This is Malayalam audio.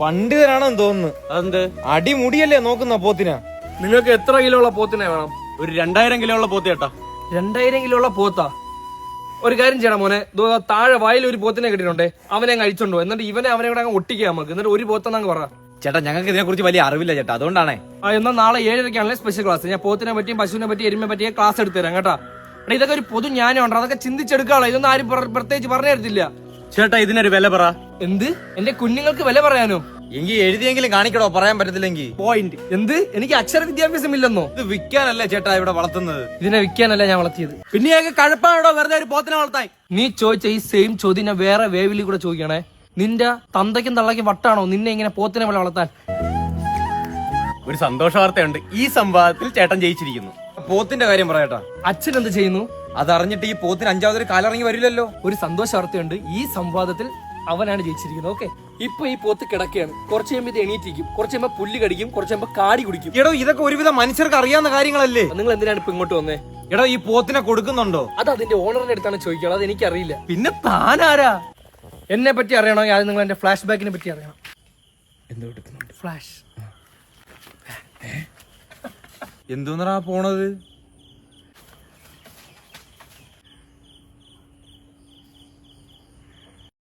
പണ്ഡിതനാണെന്ന് തോന്നുന്നു. അതെന്ത്? അടിമുടിയല്ലേ നോക്കുന്ന പോത്തിനാ. നിങ്ങൾക്ക് എത്ര കിലോ ഉള്ള പോത്തിനെ വേണം? ഒരു 2000 കിലോ ഉള്ള പോത്ത് ചേട്ടാ. 2000 കിലോ ഉള്ള പോത്താ? ഒരു കാര്യം ചെയ്യണം മോനെ, താഴെ വയലിൽ ഒരു പോത്തിനെ കിട്ടിയിട്ടുണ്ടേ, അവനെ അഴിച്ചോണ്ടോ, എന്നിട്ട് അവനെ കൂടെ അങ്ങ് ഒട്ടിക്കുക നമുക്ക്. എന്നിട്ട് ഒരു പോത്തെന്നങ്ങ് പറ. ചേട്ടാ ഞങ്ങൾക്ക് ഇതിനെ കുറിച്ച് വലിയ അറിവില്ല ചേട്ടാ, അതുകൊണ്ടാണേ. എന്നാൽ നാളെ 7:30 സ്പെഷ്യൽ ക്ലാസ്. ഞാൻ പോത്തിനെ പറ്റിയും പശുവിനെ പറ്റിയും എരുമയെ പറ്റിയ ക്ലാസ് എടുത്തു തരാം കേട്ടാ. ഇതൊക്കെ ഒരു പൊതു ജ്ഞാനമുണ്ട്, അതൊക്കെ ചിന്തിച്ചെടുക്കാളോ. ഇതൊന്നും ആരും പ്രത്യേകിച്ച് പറഞ്ഞു തരത്തില്ല. ചേട്ടാ ഇതിനൊരു വില പറ. എന്ത്? എന്റെ കുഞ്ഞുങ്ങൾക്ക് വില പറയാനോ? എങ്കിൽ എഴുതിയെങ്കിലും കാണിക്കടോ, പറയാൻ പറ്റത്തില്ലെങ്കിൽ. പോയിന്റ്. എന്ത്? എനിക്ക് അക്ഷര വിദ്യാഭ്യാസം ഇല്ലെന്നോ? ഇത് വിൽക്കാനല്ലേ ചേട്ടാ ഇവിടെ വളർത്തുന്നത്. ഇതിനെ വിൽക്കാനല്ല ഞാൻ വളർത്തിയത്. പിന്നെ കഴപ്പാണോ വെറുതെ ഒരു പോത്തിനെ വളർത്താൻ? നീ ചോദിച്ച ഈ സെയിം ചോദ്യം ഞാൻ വേറെ വേവിലി കൂടെ ചോദിക്കണേ. നിന്റെ തന്തയ്ക്കും തള്ളയ്ക്കും വട്ടാണോ നിന്നെ ഇങ്ങനെ പോത്തിനെ പോലെ വളർത്താൻ? ഒരു സന്തോഷ വാർത്തയുണ്ട്, ഈ സംവാദത്തിൽ ചേട്ടൻ ജയിച്ചിരിക്കുന്നു. പോത്തിന്റെ കാര്യം പറയട്ടാ. അച്ഛൻ എന്ത് ചെയ്യുന്നു? അതറിഞ്ഞിട്ട് ഈ പോത്തിന് 5ാമതൊരു കാലിറങ്ങി വരില്ലല്ലോ. ഒരു സന്തോഷ വാർത്തയുണ്ട്, ഈ സംവാദത്തിൽ അവനാണ് ജയിച്ചിരിക്കുന്നത്. ഓക്കെ, ഇപ്പൊ ഈ പോത്ത് കിടക്കുകയാണ്. കുറച്ച് കഴിയുമ്പോൾ ഇത് എണീറ്റിരിക്കും, കുറച്ച് കഴിയുമ്പോൾ പുല്ല് കടിക്കും, കുറച്ച് കഴിയുമ്പോൾ കാടി കുടിക്കും. എടോ ഇതൊക്കെ ഒരുവിധം മനുഷ്യർക്ക് അറിയാവുന്ന കാര്യങ്ങളല്ലേ. നിങ്ങൾ എന്തിനാണ് ഇപ്പൊ ഇങ്ങോട്ട് വന്നേ? എടോ ഈ പോത്തിനെ കൊടുക്കുന്നുണ്ടോ? അത് അതിന്റെ ഓണറിന്റെ അടുത്താണ് ചോദിക്കണം, അത് എനിക്കറിയില്ല. പിന്നെ താനാരാ? എന്നെ പറ്റി അറിയണോ? അത് നിങ്ങൾ എന്റെ ഫ്ലാഷ് ബാക്കിനെ പറ്റി അറിയണം. എന്തോ എടുക്കുന്നുണ്ട്. ഫ്ലാഷ് എന്തോന്നറാ പോണത്?